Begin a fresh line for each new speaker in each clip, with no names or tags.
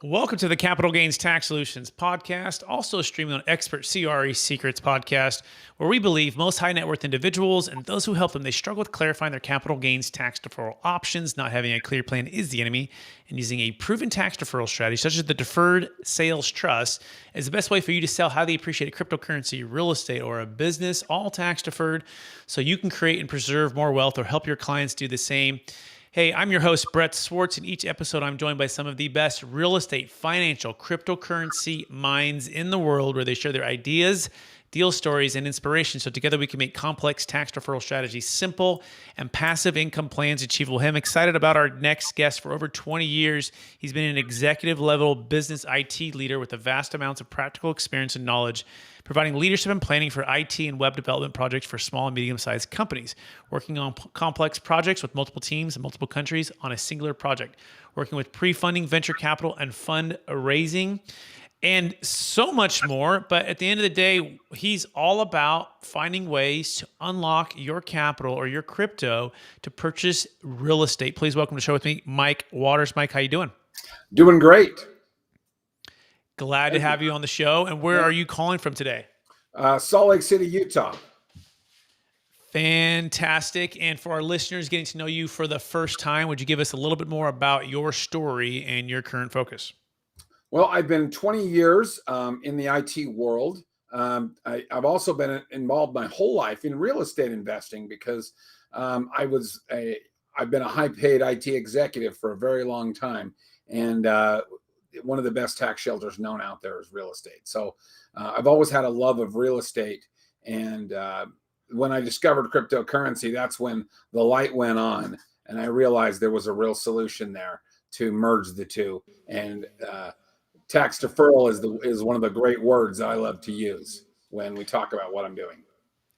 Welcome to the Capital Gains Tax Solutions podcast, also streaming on Expert CRE Secrets podcast, where we believe most high net worth individuals and those who help them, they struggle with clarifying their capital gains tax deferral options. Not having a clear plan is the enemy, and using a proven tax deferral strategy, such as the Deferred Sales Trust, is the best way for you to sell highly appreciated cryptocurrency, real estate, or a business, all tax deferred, so you can create and preserve more wealth or help your clients do the same. Hey, I'm your host, Brett Swarts. In each episode, I'm joined by some of the best real estate, financial, cryptocurrency minds in the world, where they share their ideas, deal stories, and inspiration. So together we can make complex tax deferral strategies simple and passive income plans achievable. Hey, I'm excited about our next guest. For over 20 years, he's been an executive level business IT leader with a vast amounts of practical experience and knowledge, providing leadership and planning for IT and web development projects for small and medium-sized companies, working on complex projects with multiple teams in multiple countries on a singular project, working with pre-funding, venture capital, and fundraising, and so much more. But at the end of the day, he's all about finding ways to unlock your capital or your crypto to purchase real estate. Please welcome to the show with me, Mike Waters. Mike, how you doing?
Doing great.
Glad to have you on the show. And where are you calling from today?
Salt Lake City, Utah.
Fantastic. And for our listeners getting to know you for the first time, would you give us a little bit more about your story and your current focus?
Well, I've been 20 years in the IT world. I've also been involved my whole life in real estate investing because I've been a high-paid IT executive for a very long time, and one of the best tax shelters known out there is real estate. So I've always had a love of real estate, and when I discovered cryptocurrency, that's when the light went on, and I realized there was a real solution there to merge the two. And tax deferral is one of the great words I love to use when we talk about what I'm doing.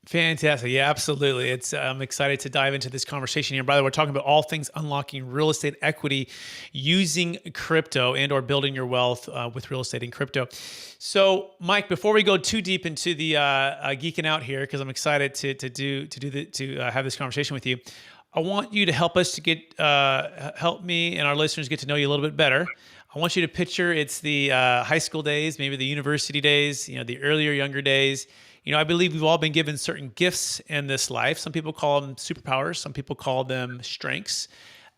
Fantastic. Yeah, absolutely. I'm excited to dive into this conversation here. By the way, we're talking about all things unlocking real estate equity using crypto and or building your wealth with real estate and crypto. So, Mike, before we go too deep into the geeking out here, because I'm excited to have this conversation with you, I want you to help us to help me and our listeners get to know you a little bit better. I want you to picture it's the high school days, maybe the university days, the earlier, younger days. I believe we've all been given certain gifts in this life. Some people call them superpowers. Some people call them strengths.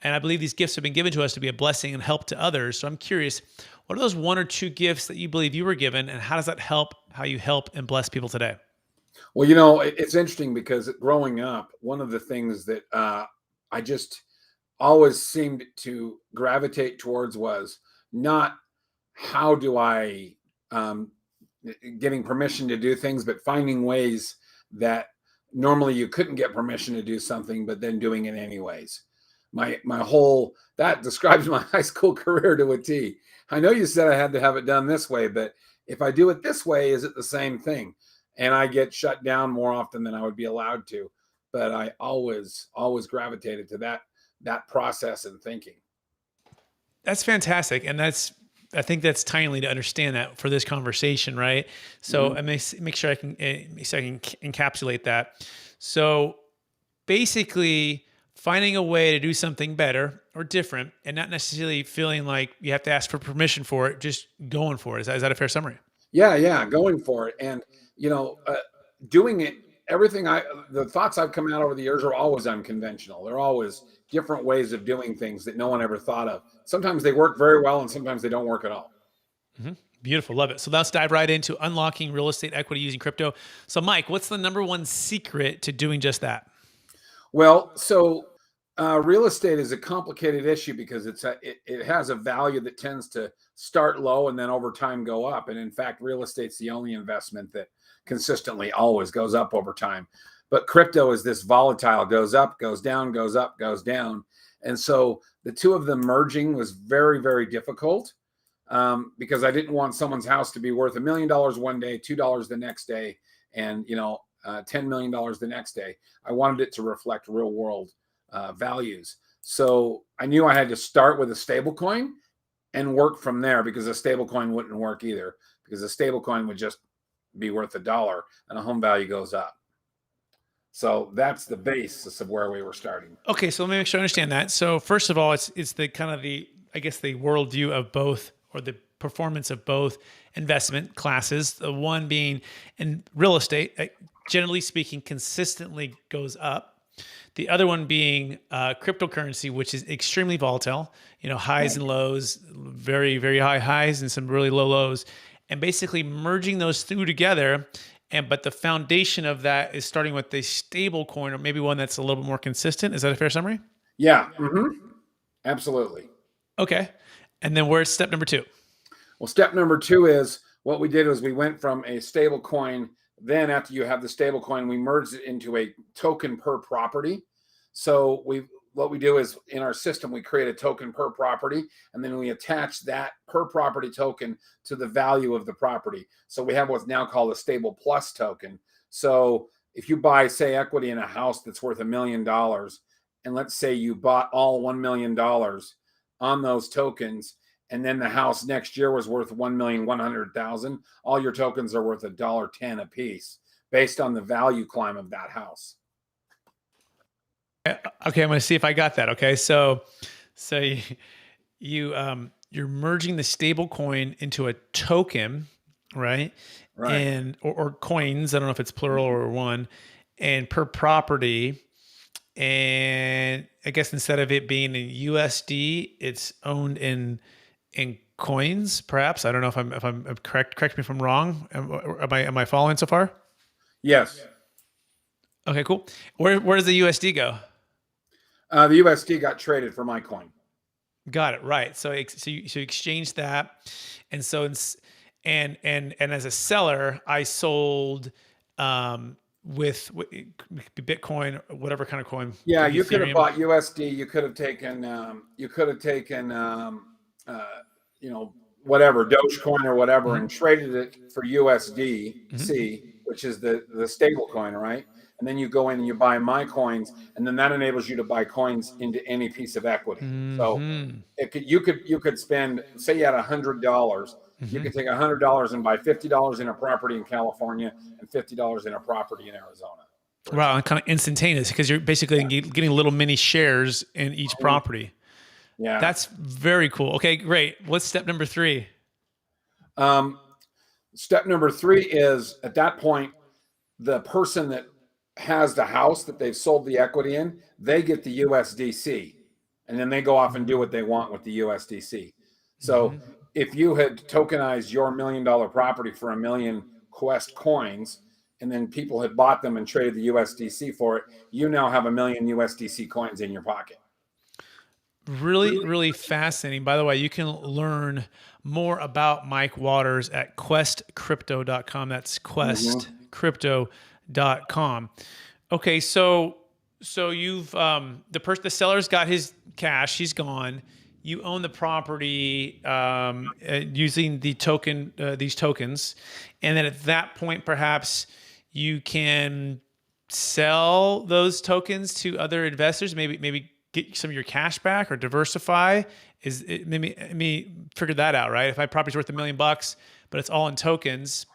And I believe these gifts have been given to us to be a blessing and help to others. So I'm curious, what are those one or two gifts that you believe you were given, and how does that help how you help and bless people today?
Well, it's interesting because growing up, one of the things that I just always seemed to gravitate towards was not how do I getting permission to do things, but finding ways that normally you couldn't get permission to do something, but then doing it anyways. That describes my high school career to a T. I know you said I had to have it done this way, but if I do it this way, is it the same thing? And I get shut down more often than I would be allowed to. But I always gravitated to that process and thinking.
That's fantastic. And I think that's timely to understand that for this conversation, right? So I make sure I can encapsulate that. So basically, finding a way to do something better or different, and not necessarily feeling like you have to ask for permission for it, just going for it. Is that a fair summary?
Yeah, going for it, and doing it. The thoughts I've come out over the years are always unconventional. They're always different ways of doing things that no one ever thought of. Sometimes they work very well, and sometimes they don't work at all.
Mm-hmm. Beautiful. Love it. So let's dive right into unlocking real estate equity using crypto. So Mike, what's the number one secret to doing just that?
Well, so real estate is a complicated issue because it has a value that tends to start low and then over time go up. And in fact, real estate's the only investment that consistently always goes up over time. But crypto is this volatile, goes up, goes down, goes up, goes down. And so the two of them merging was very, very difficult because I didn't want someone's house to be worth $1 million one day, $2 the next day, and $10 million the next day. I wanted it to reflect real world values. So I knew I had to start with a stable coin and work from there, because a stable coin wouldn't work either, because a stable coin would just be worth $1 and a home value goes up. So that's the basis of where we were starting.
Okay, so let me make sure I understand that. So first of all, it's the kind of the worldview of both or the performance of both investment classes. The one being in real estate, generally speaking, consistently goes up. The other one being cryptocurrency, which is extremely volatile, highs and lows, very, very high highs and some really low lows, and basically merging those two together. But the foundation of that is starting with a stable coin, or maybe one that's a little bit more consistent. Is that a fair summary?
Yeah. Absolutely.
Okay. And then where's step number 2?
Well, step number 2 is what we did was we went from a stable coin. Then after you have the stable coin, we merged it into a token per property. So what we do is in our system, we create a token per property, and then we attach that per property token to the value of the property. So we have what's now called a stable plus token. So if you buy, say, equity in a house that's worth $1 million, and let's say you bought all $1 million on those tokens, and then the house next year was worth $1,100,000, all your tokens are worth $1.10 a piece based on the value climb of that house.
Okay, I'm going to see if I got that. Okay, so you're merging the stable coin into a token, right?
Right.
And or coins. I don't know if it's plural or one, and per property. And I guess instead of it being in USD, it's owned in coins, perhaps. I don't know if I'm correct. Correct me if I'm wrong. Am I following so far?
Yes.
Okay, cool. Where does the USD go?
The USD got traded for my coin.
Got it. Right. So you exchange that, and so and as a seller, I sold with Bitcoin, whatever kind of coin.
Yeah, you could have bought USD. You could have taken whatever Dogecoin or whatever, and traded it for USDC, which is the stable coin, right? And then you go in and you buy my coins, and then that enables you to buy coins into any piece of equity. So you could spend, say you had $100, you could take $100 and buy $50 in a property in California and $50 in a property in Arizona.
Wow, and kind of instantaneous, because you're basically getting little mini shares in each property.
Yeah,
that's very cool. Okay, great. What's step number 3?
Step number 3 is, at that point, the person that has the house that they've sold the equity in, they get the USDC, and then they go off and do what they want with the USDC. So if you had tokenized your $1 million property for 1 million Quest coins, and then people had bought them and traded the USDC for it, you now have 1 million USDC coins in your pocket.
Really, really fascinating. By the way, you can learn more about Mike Waters at questcrypto.com. That's questcrypto.com. Okay, so you've the seller's got his cash, he's gone. You own the property using the token, these tokens, and then at that point, perhaps you can sell those tokens to other investors. Maybe get some of your cash back or diversify. Maybe let me figure that out, right? If my property's worth $1 million, but it's all in tokens,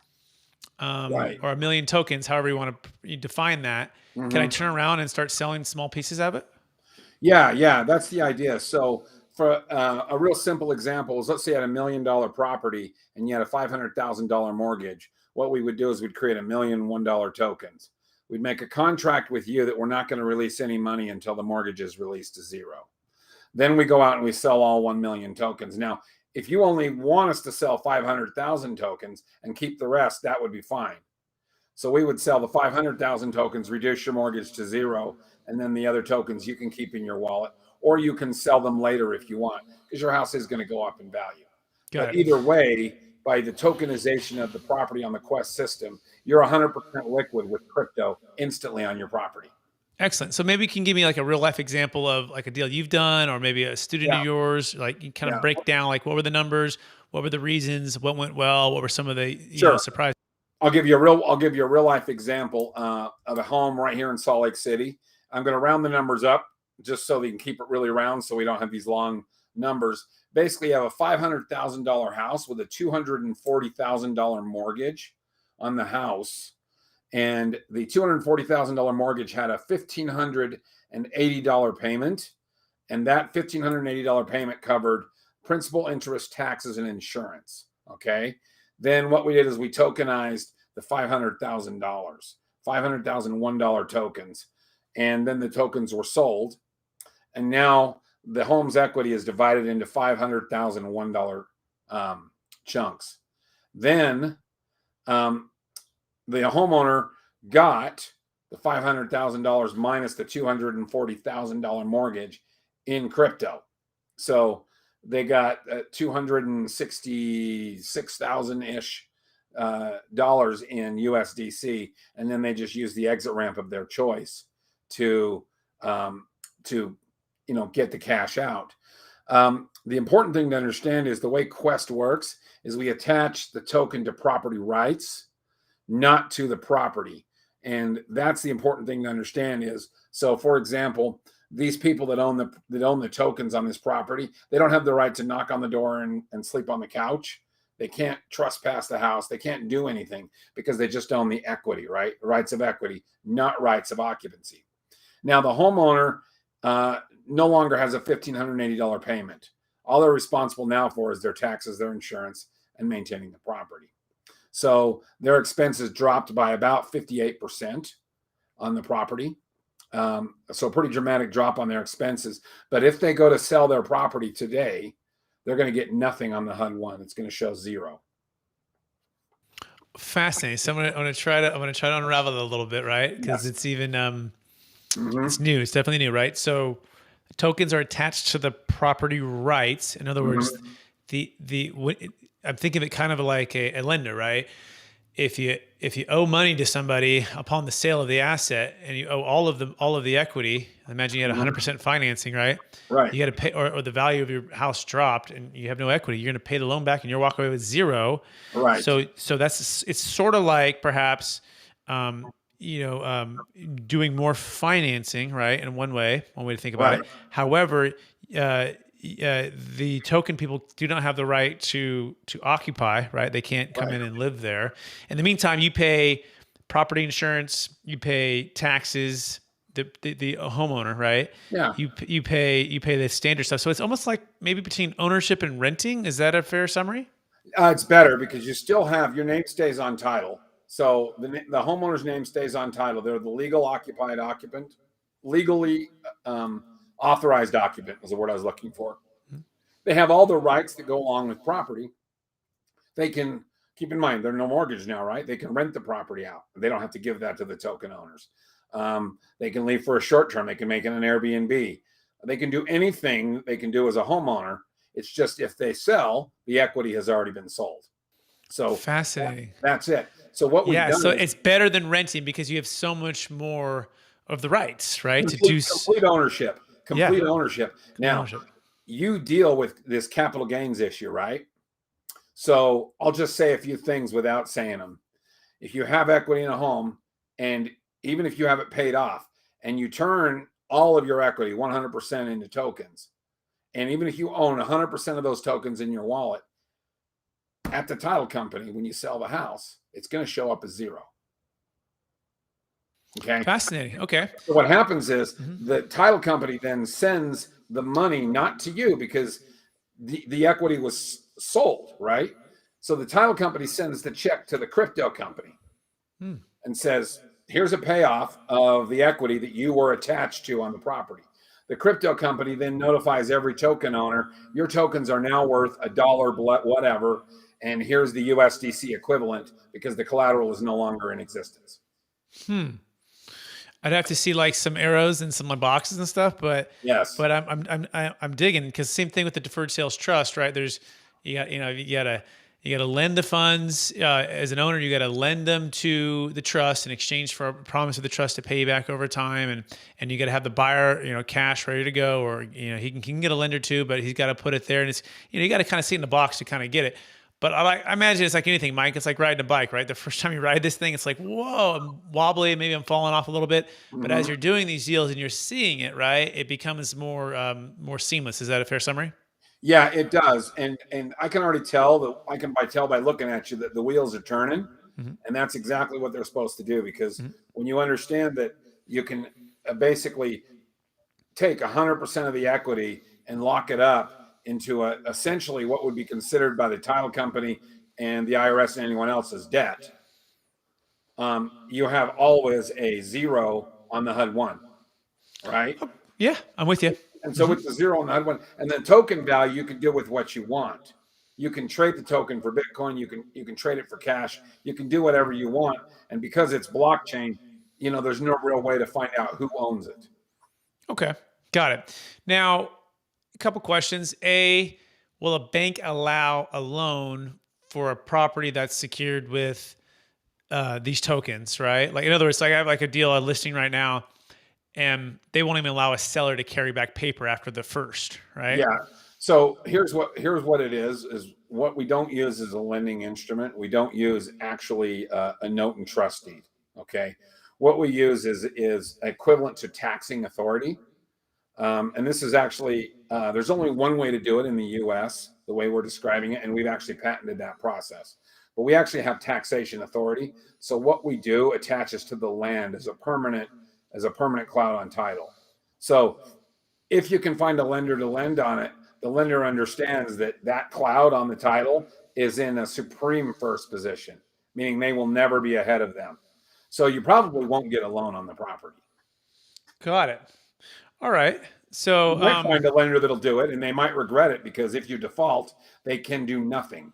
Right.
or 1 million tokens, however you want to define that, can I turn around and start selling small pieces of it?
Yeah, that's the idea. So for a real simple example is, let's say you had $1 million property and you had a $500,000 mortgage. What we would do is we'd create $1 million $1 tokens. We'd make a contract with you that we're not going to release any money until the mortgage is released to zero. Then we go out and we sell all 1 million tokens. Now, if you only want us to sell 500,000 tokens and keep the rest, that would be fine. So we would sell the 500,000 tokens, reduce your mortgage to zero, and then the other tokens you can keep in your wallet, or you can sell them later if you want, because your house is going to go up in value. But either way, by the tokenization of the property on the Quest system, you're 100% liquid with crypto instantly on your property.
Excellent. So maybe you can give me like a real life example of like a deal you've done, or maybe a student of yours, like you kind of break down, like what were the numbers, what were the reasons, what went well, what were some of the surprises?
I'll give you a real life example of a home right here in Salt Lake City. I'm going to round the numbers up just so we can keep it really round, so we don't have these long numbers. Basically, you have a $500,000 house with a $240,000 mortgage on the house, and the $240,000 mortgage had a $1,580 payment, and that $1,580 payment covered principal, interest, taxes, and insurance. Okay. Then what we did is we tokenized the $500,000, $500,001 tokens, and then the tokens were sold. And now the home's equity is divided into $500,001 chunks. Then the homeowner got the $500,000 minus the $240,000 mortgage in crypto. So they got 266,000-ish dollars in USDC, and then they just use the exit ramp of their choice to get the cash out. The important thing to understand is the way Quest works is we attach the token to property rights, not to the property. And that's the important thing to understand is, so for example, these people that own the tokens on this property, they don't have the right to knock on the door and sleep on the couch. They can't trespass the house. They can't do anything because they just own the equity, right? Rights of equity, not rights of occupancy. Now the homeowner no longer has a $1,580 payment. All they're responsible now for is their taxes, their insurance, and maintaining the property. So their expenses dropped by about 58% on the property. So a pretty dramatic drop on their expenses. But if they go to sell their property today, they're going to get nothing on the HUD-1. It's going to show zero.
Fascinating. So I'm going to try to unravel it a little bit, right? Because it's even it's new. It's definitely new, right? So tokens are attached to the property rights. In other words, I'm thinking of it kind of like a lender, right? If you owe money to somebody upon the sale of the asset and you owe all of the equity, imagine you had 100% financing, right?
Right.
You got to pay, or the value of your house dropped and you have no equity. You're going to pay the loan back and you're walking away with zero.
Right.
So it's sort of like perhaps, doing more financing, right? In one way to think about it. However, the token people do not have the right to occupy, right? They can't come in and live there. In the meantime, you pay property insurance, you pay taxes, the homeowner, right?
Yeah.
You pay the standard stuff. So it's almost like maybe between ownership and renting. Is that a fair summary?
It's better because you still have your name stays on title. So the homeowner's name stays on title. They're the legal occupied occupant, legally authorized occupant is the word I was looking for. They have all the rights that go along with property. They can, keep in mind, there's no mortgage now, right? They can rent the property out. They don't have to give that to the token owners. They can leave for a short term. They can make it an Airbnb. They can do anything they can do as a homeowner. It's just if they sell, the equity has already been sold. So
fascinating.
That's it. So what we've done
so it's better than renting because you have so much more of the rights, right?
Complete ownership. Complete ownership. Now, you deal with this capital gains issue, right? So I'll just say a few things without saying them. If you have equity in a home, and even if you have it paid off, and you turn all of your equity, 100% into tokens, and even if you own 100% of those tokens in your wallet, at the title company, when you sell the house, it's going to show up as zero. Okay.
Fascinating. Okay.
So what happens is the title company then sends the money not to you because the equity was sold, right? So the title company sends the check to the crypto company and says, here's a payoff of the equity that you were attached to on the property. The crypto company then notifies every token owner, your tokens are now worth $1, whatever, and here's the USDC equivalent because the collateral is no longer in existence.
I'd have to see like some arrows and some like boxes and stuff, but
yes,
but I'm digging because same thing with the Deferred Sales Trust, right? There's you gotta lend the funds as an owner. You gotta lend them to the trust in exchange for a promise of the trust to pay you back over time, and you gotta have the buyer cash ready to go, or he can get a lender too, but he's got to put it there, and it's you got to kind of see it in the box to kind of get it. But I imagine it's like anything, Mike. It's like riding a bike, right? The first time you ride this thing, it's like, whoa, I'm wobbly. Maybe I'm falling off a little bit. But as you're doing these deals and you're seeing it, right, it becomes more seamless. Is that a fair summary?
Yeah, it does. And I can already tell that I can tell by looking at you that the wheels are turning. And that's exactly what they're supposed to do. Because when you understand that you can basically take 100% of the equity and lock it up essentially what would be considered by the title company and the IRS and anyone else as debt, you have always a zero on the HUD-1, right?
Oh, yeah, I'm with you.
And so with the zero on the HUD-1, and then token value, you can do with what you want. You can trade the token for Bitcoin. You can trade it for cash. You can do whatever you want. And because it's blockchain, there's no real way to find out who owns it.
Okay, got it. Now, a couple questions. A, will a bank allow a loan for a property that's secured with these tokens, right? Like, in other words, like I have like a listing right now, and they won't even allow a seller to carry back paper after the first, right?
Yeah. So here's what it is what we don't use is a lending instrument. We don't use actually a note and trust deed. Okay. What we use is equivalent to taxing authority. And this is actually, there's only one way to do it in the US, the way we're describing it, and we've actually patented that process. But we actually have taxation authority. So what we do attaches to the land as a permanent cloud on title. So if you can find a lender to lend on it, the lender understands that cloud on the title is in a supreme first position, meaning they will never be ahead of them. So you probably won't get a loan on the property.
Got it. All right. So
you might find a lender that'll do it, and they might regret it because if you default, they can do nothing.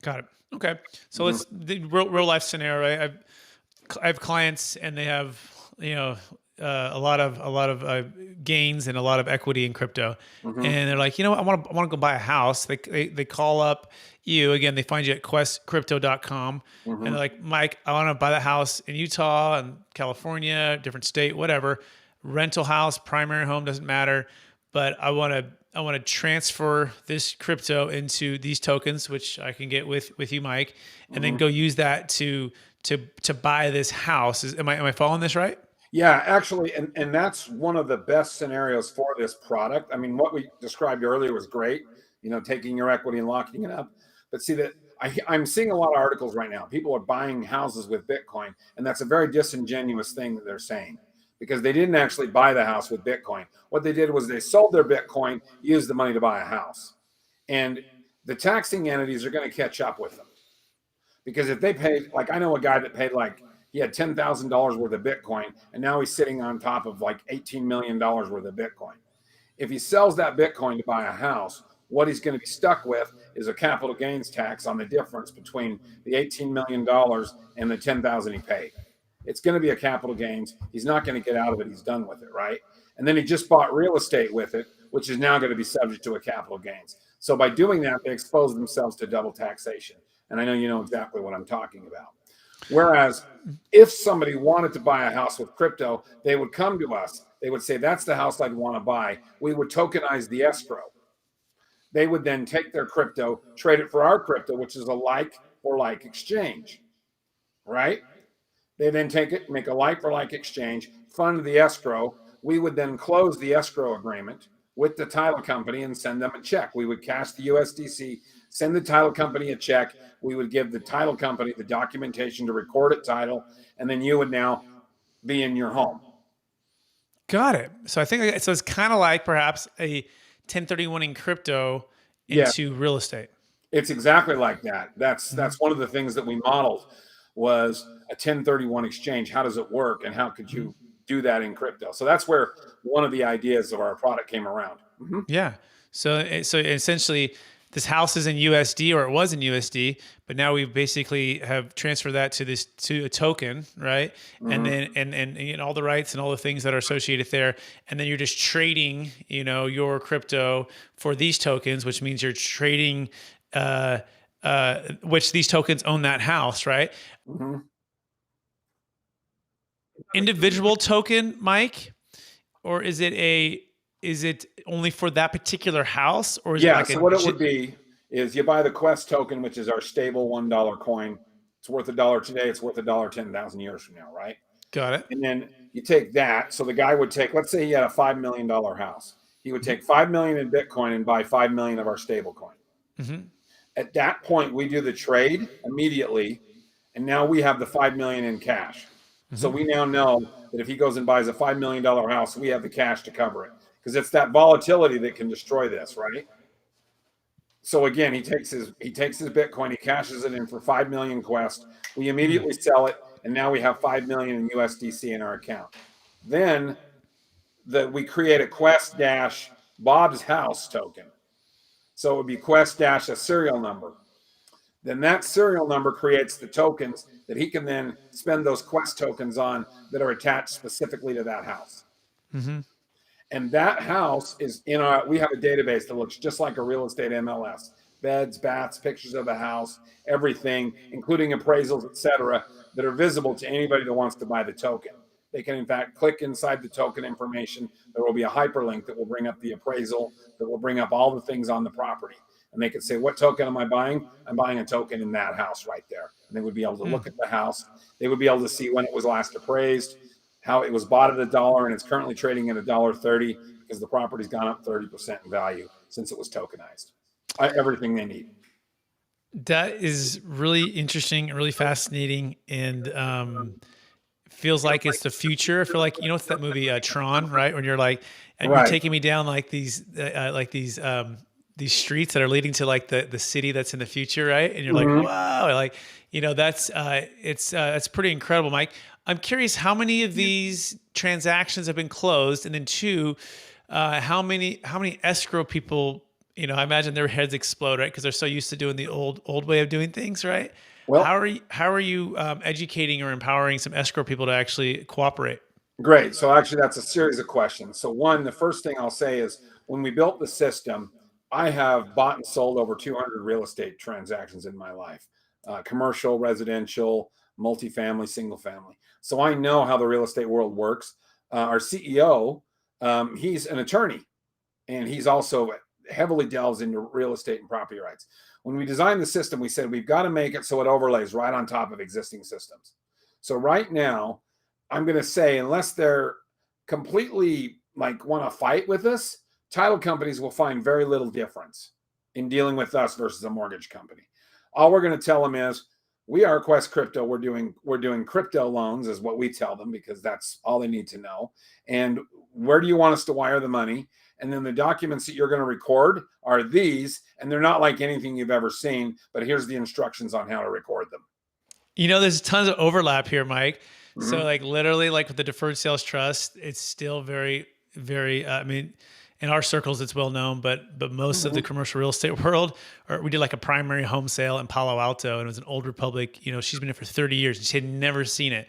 Got it. Okay. So let's the real life scenario. Right? I have clients, and they have a lot of gains and a lot of equity in crypto, and they're like, I want to go buy a house. They call up you again. They find you at questcrypto.com, and they're like, Mike, I want to buy that house in Utah and California, different state, whatever. Rental house, primary home, doesn't matter, but I want to transfer this crypto into these tokens, which I can get with you, Mike, and then go use that to buy this house. Am I following this right?
Yeah, actually, and that's one of the best scenarios for this product. I mean, what we described earlier was great, taking your equity and locking it up. But see that I'm seeing a lot of articles right now. People are buying houses with Bitcoin, and that's a very disingenuous thing that they're saying, because they didn't actually buy the house with Bitcoin. What they did was they sold their Bitcoin, used the money to buy a house. And the taxing entities are going to catch up with them. Because if they paid, like I know a guy that paid he had $10,000 worth of Bitcoin, and now he's sitting on top of $18 million worth of Bitcoin. If he sells that Bitcoin to buy a house, what he's going to be stuck with is a capital gains tax on the difference between the $18 million and the $10,000 he paid. It's going to be a capital gains. He's not going to get out of it. He's done with it, right? And then he just bought real estate with it, which is now going to be subject to a capital gains. So by doing that, they expose themselves to double taxation. And I know you know exactly what I'm talking about. Whereas if somebody wanted to buy a house with crypto, they would come to us. They would say, that's the house I'd want to buy. We would tokenize the escrow. They would then take their crypto, trade it for our crypto, which is a like for like exchange, right? They then take it, make a like for like exchange, fund the escrow. We would then close the escrow agreement with the title company and send them a check. We would cash the USDC, send the title company a check. We would give the title company the documentation to record it title, and then you would now be in your home.
Got it. So I think so. It's kind of like perhaps a 1031 in crypto into real estate.
It's exactly like that. That's one of the things that we modeled was a 1031 exchange. How does it work, and how could you do that in crypto? So that's where one of the ideas of our product came around.
Yeah. So essentially, this house is in USD, or it was in USD, but now we basically have transferred that to a token, right? And then and all the rights and all the things that are associated there, and then you're just trading, your crypto for these tokens, which means you're trading, which these tokens own that house, right? Individual token, Mike, or is it only for that particular house, or is it like
so what it would be is you buy the Quest token, which is our stable $1 coin. It's worth $1 today. It's worth $1 10,000 years from now, right?
Got it.
And then you take that. So the guy would take, let's say he had a $5 million house. He would take 5 million in Bitcoin and buy 5 million of our stable coin. At that point, we do the trade immediately, and now we have the 5 million in cash. So we now know that if he goes and buys a $5 million house, we have the cash to cover it, because it's that volatility that can destroy this, right? So again, he takes his Bitcoin, he cashes it in for 5 million Quest. We immediately sell it, and now we have 5 million in USDC in our account. Then we create a Quest dash Bob's house token. So it would be Quest dash a serial number. Then that serial number creates the tokens that he can then spend those Quest tokens on that are attached specifically to that house.
Mm-hmm.
And that house is in our, we have a database that looks just like a real estate MLS. Beds, baths, pictures of the house, everything, including appraisals, etc., that are visible to anybody that wants to buy the token. They can, in fact, click inside the token information. There will be a hyperlink that will bring up the appraisal, that will bring up all the things on the property. And they could say, what token am I buying? I'm buying a token in that house right there. And they would be able to look at the house. They would be able to see when it was last appraised, how it was bought at $1, and it's currently trading at $1.30 because the property's gone up 30% in value since it was tokenized. Everything they need.
That is really interesting and really fascinating, and feels like it's the future. I feel like, you know, it's that movie Tron, right? When you're like, you're taking me down like these streets that are leading to like the city that's in the future, right? And you're like, wow, like, you know, that's pretty incredible, Mike. I'm curious, how many of these transactions have been closed, and then two, how many escrow people? You know, I imagine their heads explode, right? Because they're so used to doing the old way of doing things, right? Well, how are you educating or empowering some escrow people to actually cooperate?
Great. So actually, that's a series of questions. So one, the first thing I'll say is when we built the system, I have bought and sold over 200 real estate transactions in my life, commercial, residential, multifamily, single family. So I know how the real estate world works. Our CEO, he's an attorney, and he's also heavily delves into real estate and property rights. When we designed the system, we said we've got to make it so it overlays right on top of existing systems. So right now, I'm going to say, unless they're completely like want to fight with us, title companies will find very little difference in dealing with us versus a mortgage company. All we're going to tell them is, we are Quest Crypto. We're doing crypto loans, is what we tell them, because that's all they need to know. And where do you want us to wire the money? And then the documents that you're going to record are these, and they're not like anything you've ever seen, but here's the instructions on how to record them.
You know, there's tons of overlap here, Mike. So like literally like with the Deferred Sales Trust, it's still very, very, I mean, in our circles, it's well known, but most of the commercial real estate world, we did like a primary home sale in Palo Alto, and it was an Old Republic. You know, she's been there for 30 years and she had never seen it.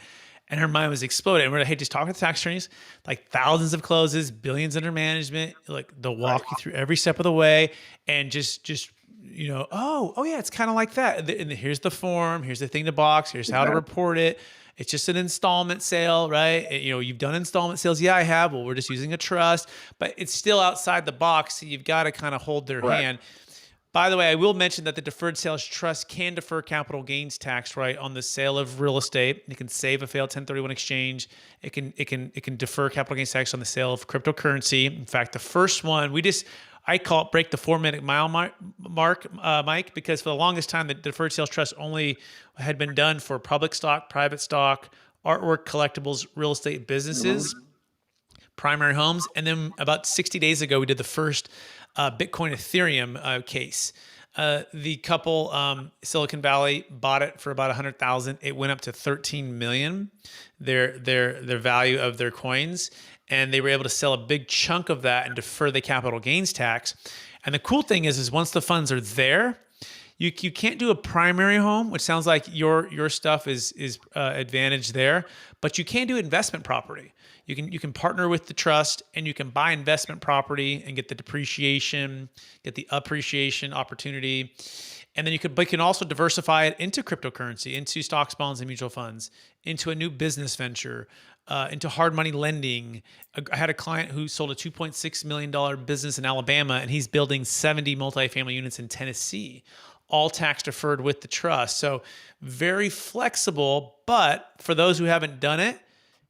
And her mind was exploded. And we're like, hey, just talk to the tax attorneys, like thousands of closes, billions under management. Like they'll walk you through every step of the way, and just you know, oh yeah, it's kind of like that. And here's the form, here's the thing to box, here's how to report it. It's just an installment sale, right? You know, you've done installment sales. Yeah, I have. Well, we're just using a trust, but it's still outside the box. So you've got to kind of hold their hand. By the way, I will mention that the Deferred Sales Trust can defer capital gains tax, right, on the sale of real estate. It can save a failed 1031 exchange. It can defer capital gains tax on the sale of cryptocurrency. In fact, the first one, I call it break the 4-minute mile mark, Mike, because for the longest time, the Deferred Sales Trust only had been done for public stock, private stock, artwork, collectibles, real estate businesses, primary homes. And then about 60 days ago, we did the first Bitcoin Ethereum case. The couple, Silicon Valley, bought it for about 100,000. It went up to 13 million, their value of their coins. And they were able to sell a big chunk of that and defer the capital gains tax. And the cool thing is once the funds are there, you can't do a primary home, which sounds like your stuff is advantage there, but you can do investment property. You can partner with the trust, and you can buy investment property and get the depreciation, get the appreciation opportunity. And then you can also diversify it into cryptocurrency, into stocks, bonds, and mutual funds, into a new business venture, into hard money lending. I had a client who sold a $2.6 million business in Alabama, and he's building 70 multifamily units in Tennessee, all tax deferred with the trust. So very flexible, but for those who haven't done it,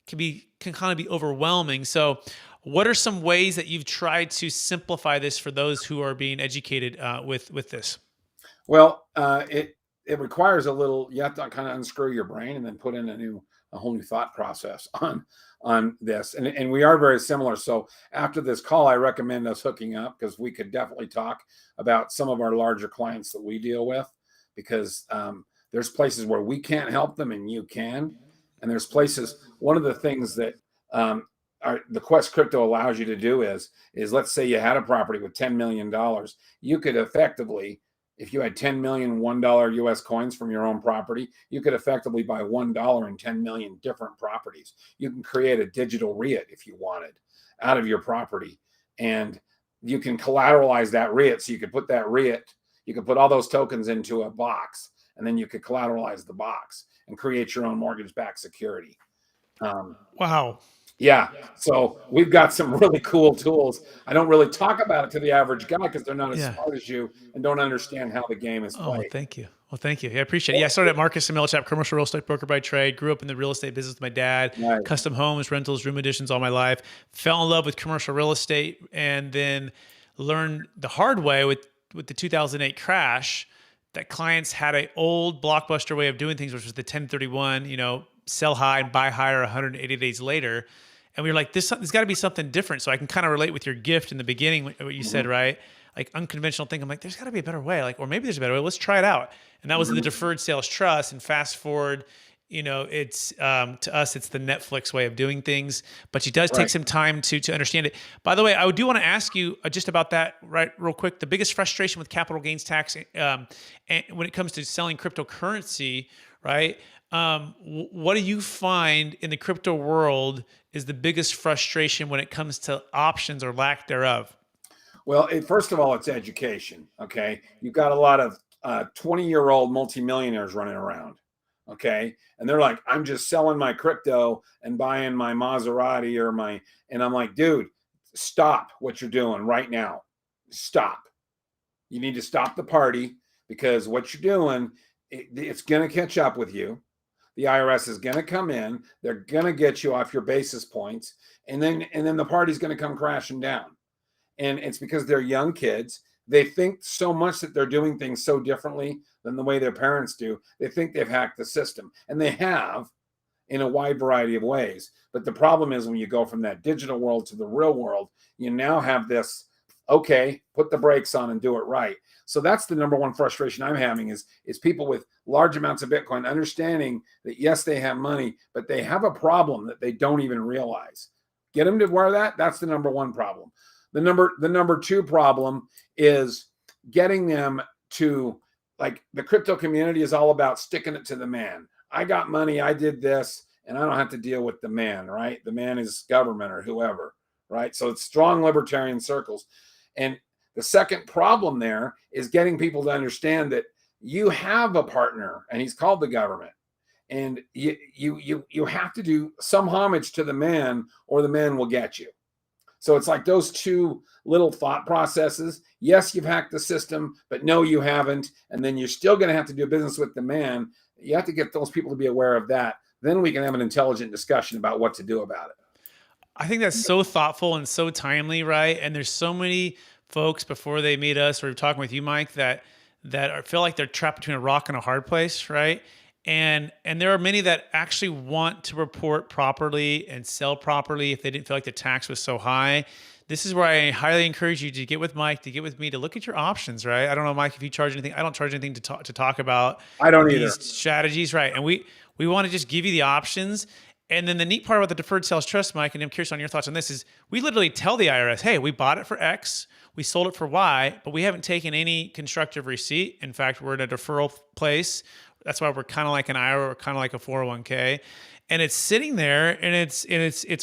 can kind of be overwhelming. So what are some ways that you've tried to simplify this for those who are being educated with this?
Well, it requires a little, you have to kind of unscrew your brain and then put in a a whole new thought process on this. And we are very similar. So after this call, I recommend us hooking up, because we could definitely talk about some of our larger clients that we deal with, because there's places where we can't help them and you can. And there's places, one of the things that the Quest Crypto allows you to do is let's say you had a property with $10 million. You could effectively, if you had 10 million $1 US coins from your own property, you could effectively buy $1 in 10 million different properties. You can create a digital REIT if you wanted out of your property, and you can collateralize that REIT. So you could put that REIT, you could put all those tokens into a box, and then you could collateralize the box and create your own mortgage-backed security.
Wow.
Yeah. So we've got some really cool tools. I don't really talk about it to the average guy because they're not as smart as you and don't understand how the game is played.
Oh, thank you. Well, thank you. Yeah, I appreciate it. Yeah, I started at Marcus and Millichap, commercial real estate broker by trade. Grew up in the real estate business with my dad.
Right.
Custom homes, rentals, room additions all my life. Fell in love with commercial real estate, and then learned the hard way with the 2008 crash that clients had an old blockbuster way of doing things, which was the 1031, sell high and buy higher 180 days later. And we were like, there's got to be something different. So I can kind of relate with your gift in the beginning, what you said, right? Like unconventional thing. I'm like, there's got to be a better way. Or maybe there's a better way. Let's try it out. And that was the Deferred Sales Trust. And fast forward, it's to us, it's the Netflix way of doing things. But it does take some time to understand it. By the way, I do want to ask you just about that, right, real quick. The biggest frustration with capital gains tax, and when it comes to selling cryptocurrency, right? What do you find in the crypto world is the biggest frustration when it comes to options or lack thereof?
Well, first of all, it's education. Okay. You've got a lot of 20-year-old multimillionaires running around. Okay. And they're like, I'm just selling my crypto and buying my Maserati and I'm like, dude, stop what you're doing right now. Stop. You need to stop the party, because what you're doing, it's going to catch up with you. The IRS is going to come in. They're going to get you off your basis points. And then the party's going to come crashing down. And it's because they're young kids. They think so much that they're doing things so differently than the way their parents do. They think they've hacked the system. And they have, in a wide variety of ways. But the problem is, when you go from that digital world to the real world, you now have this, okay, put the brakes on and do it right. So that's the number one frustration I'm having is people with large amounts of Bitcoin understanding that, yes, they have money, but they have a problem that they don't even realize. Get them to where that's the number one problem. The number two problem is getting them to, like, the crypto community is all about sticking it to the man. I got money, I did this, and I don't have to deal with the man, right? The man is government or whoever, right? So it's strong libertarian circles. And the second problem there is getting people to understand that you have a partner, and he's called the government. And you have to do some homage to the man, or the man will get you. So it's like those two little thought processes. Yes, you've hacked the system, but no, you haven't. And then you're still going to have to do business with the man. You have to get those people to be aware of that. Then we can have an intelligent discussion about what to do about it.
I think that's so thoughtful and so timely, right? And there's so many folks before they meet us, or talking with you, Mike, that feel like they're trapped between a rock and a hard place, right? And there are many that actually want to report properly and sell properly if they didn't feel like the tax was so high. This is where I highly encourage you to get with Mike, to get with me, to look at your options, right? I don't know, Mike, if you charge anything. I don't charge anything to talk about.
I don't
these
either.
Strategies, right? And we want to just give you the options. And then the neat part about the Deferred Sales Trust, Mike, and I'm curious on your thoughts on this, is we literally tell the IRS, hey, we bought it for X, we sold it for Y, but we haven't taken any constructive receipt. In fact, we're in a deferral place. That's why we're kind of like an IRA, or kind of like a 401k. And it's sitting there, and it's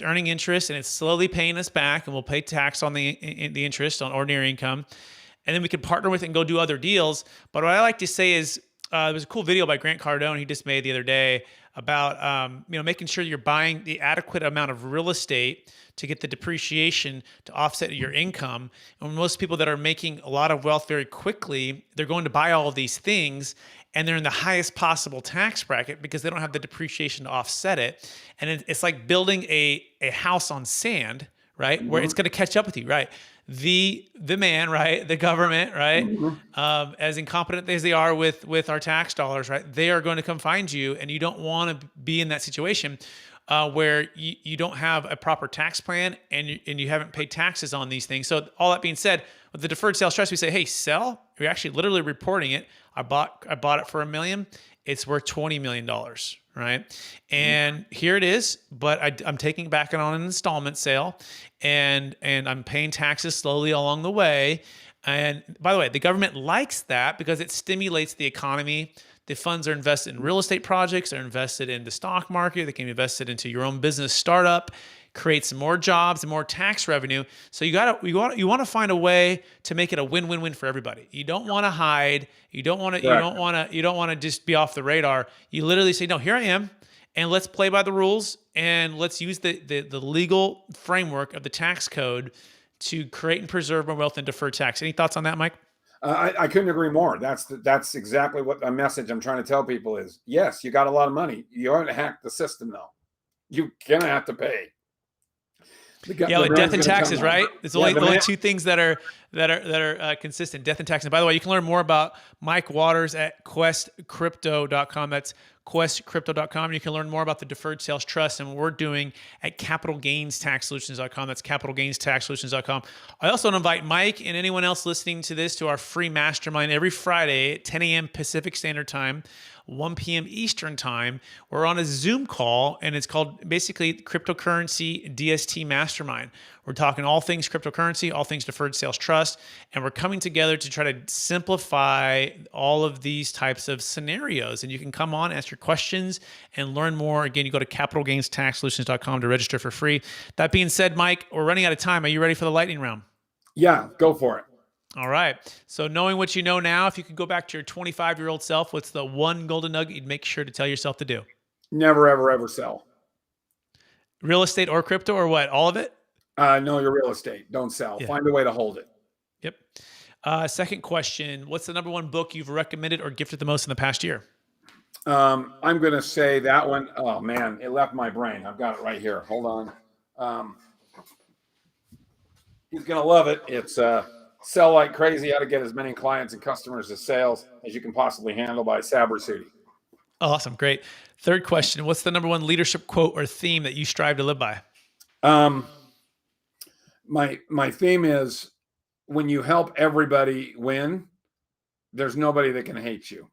earning interest, and it's slowly paying us back, and we'll pay tax on the interest on ordinary income. And then we can partner with it and go do other deals. But what I like to say is, there was a cool video by Grant Cardone he just made the other day about making sure you're buying the adequate amount of real estate to get the depreciation to offset your income. And most people that are making a lot of wealth very quickly, they're going to buy all of these things, and they're in the highest possible tax bracket because they don't have the depreciation to offset it. And it's like building a house on sand, right? Mm-hmm. Where it's going to catch up with you, right? the man, right, the government, right,
Mhm.
as incompetent as they are with our tax dollars, right, they are going to come find you, and you don't want to be in that situation where you don't have a proper tax plan and you haven't paid taxes on these things. So all that being said, with the deferred sales trust, we say, hey, sell. You're actually literally reporting it. I bought it for $1 million. It's worth $20 million, right? And here it is, but I'm taking it back on an installment sale, and I'm paying taxes slowly along the way. And by the way, the government likes that because it stimulates the economy. The funds are invested in real estate projects, they're invested in the stock market, they can be invested into your own business startup, create some more jobs and more tax revenue. So you want to find a way to make it a win-win-win for everybody. You don't want to hide, you don't want to just be off the radar. You literally say, no, here I am, and let's play by the rules, and let's use the legal framework of the tax code to create and preserve more wealth and defer tax. Any thoughts on that, Mike?
I couldn't agree more. That's exactly what the message I'm trying to tell people is. Yes, you got a lot of money. You haven't hacked the system though. You're gonna have to pay.
Yeah, like death and taxes, right? It's only two things that are consistent: death and taxes. And by the way, you can learn more about Mike Waters at questcrypto.com. That's questcrypto.com. You can learn more about the Deferred Sales Trust and what we're doing at capitalgainstaxsolutions.com. That's capitalgainstaxsolutions.com. I also want to invite Mike and anyone else listening to this to our free mastermind every Friday at 10 a.m. Pacific Standard Time, 1 p.m. Eastern Time. We're on a Zoom call, and it's called basically Cryptocurrency DST Mastermind. We're talking all things cryptocurrency, all things deferred sales trust, and we're coming together to try to simplify all of these types of scenarios. And you can come on, ask your questions, and learn more. Again, you go to capitalgainstaxsolutions.com to register for free. That being said, Mike, we're running out of time. Are you ready for the lightning round?
Yeah, go for it.
All right. So knowing what you know now, if you could go back to your 25-year-old self, what's the one golden nugget you'd make sure to tell yourself to do?
Never, ever, ever sell.
Real estate or crypto or what? All of it?
No, your real estate. Don't sell.
Yeah.
Find a way to hold it.
Yep. Second question. What's the number one book you've recommended or gifted the most in the past year?
I'm going to say that one. Oh, man, it left my brain. I've got it right here. Hold on. He's going to love it. It's Sell Like Crazy, How to Get as Many Clients and Customers as Sales as You Can Possibly Handle by Sabra Sudi.
Awesome. Great. Third question. What's the number one leadership quote or theme that you strive to live by?
My theme is, when you help everybody win, there's nobody that can hate you.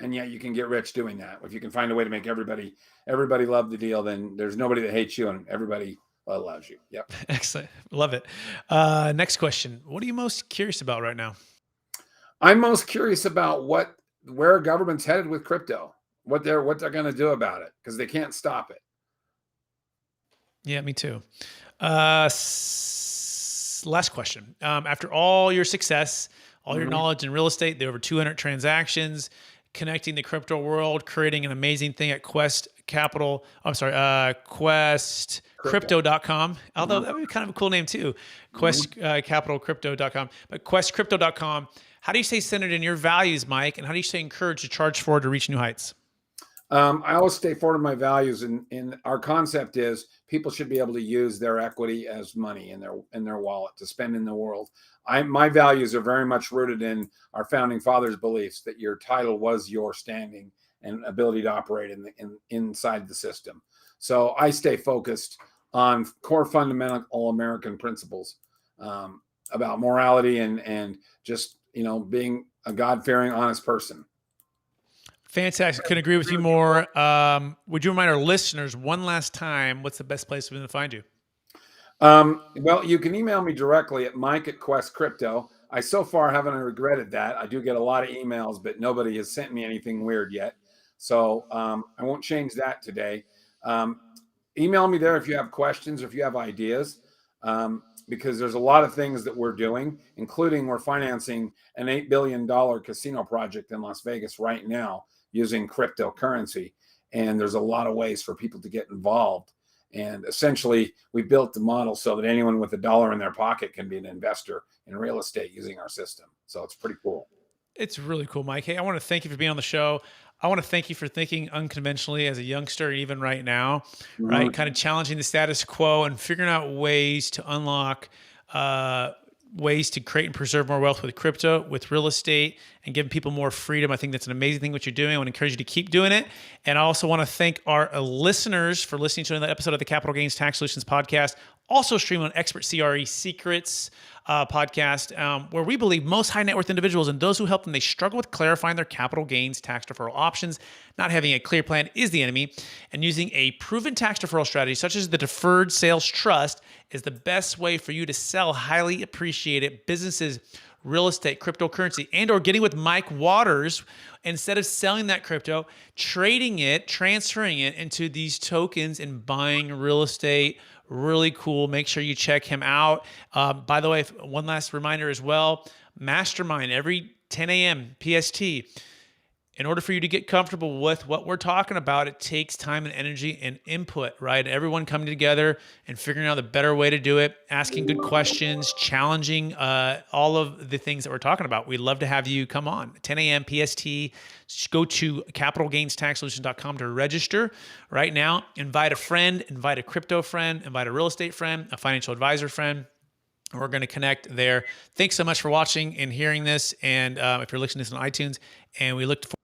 And yet you can get rich doing that. If you can find a way to make everybody love the deal, then there's nobody that hates you and everybody loves you. Yep.
Excellent. Love it. Next question. What are you most curious about right now?
I'm most curious about where government's headed with crypto, what they're going to do about it, because they can't stop it.
Yeah, me too. Last question. After all your success, all your knowledge in real estate, the over 200 transactions, connecting the crypto world, creating an amazing thing at questcrypto.com. Although that would be kind of a cool name too. Questcapitalcrypto.com. But questcrypto.com. How do you stay centered in your values, Mike? And how do you stay encouraged to charge forward to reach new heights?
I always stay forward in my values, and our concept is people should be able to use their equity as money in their wallet to spend in the world. My values are very much rooted in our founding fathers' beliefs that your title was your standing and ability to operate inside the system. So I stay focused on core fundamental American principles about morality and just being a God-fearing, honest person.
Fantastic. Couldn't agree with you more. Would you remind our listeners one last time, what's the best place for them to find you?
Well, you can email me directly at mike@questcrypto. I so far haven't regretted that. I do get a lot of emails, but nobody has sent me anything weird yet. So I won't change that today. Email me there if you have questions or if you have ideas, because there's a lot of things that we're doing, including we're financing an $8 billion casino project in Las Vegas right now using cryptocurrency. And there's a lot of ways for people to get involved. And essentially, we built the model so that anyone with $1 in their pocket can be an investor in real estate using our system. So it's pretty cool.
It's really cool, Mike. Hey, I want to thank you for being on the show. I want to thank you for thinking unconventionally as a youngster, even right now, right? Kind of challenging the status quo and figuring out ways to unlock ways to create and preserve more wealth with crypto, with real estate, and giving people more freedom. I think that's an amazing thing what you're doing. I want to encourage you to keep doing it. And I also want to thank our listeners for listening to another episode of the Capital Gains Tax Solutions podcast, also streaming on Expert CRE Secrets podcast, where we believe most high net worth individuals and those who help them, they struggle with clarifying their capital gains tax deferral options. Not having a clear plan is the enemy, and using a proven tax deferral strategy such as the Deferred Sales Trust is the best way for you to sell highly appreciated businesses, real estate, cryptocurrency, and or getting with Mike Waters, instead of selling that crypto, trading it, transferring it into these tokens and buying real estate. Really cool. Make sure you check him out. By the way, one last reminder as well, Mastermind every 10 a.m. PST. In order for you to get comfortable with what we're talking about, it takes time and energy and input, right? Everyone coming together and figuring out the better way to do it, asking good questions, challenging all of the things that we're talking about. We'd love to have you come on. 10 a.m. PST. Go to capitalgainstaxsolutions.com to register right now. Invite a friend, invite a crypto friend, invite a real estate friend, a financial advisor friend. We're going to connect there. Thanks so much for watching and hearing this. And if you're listening to this on iTunes, and we look forward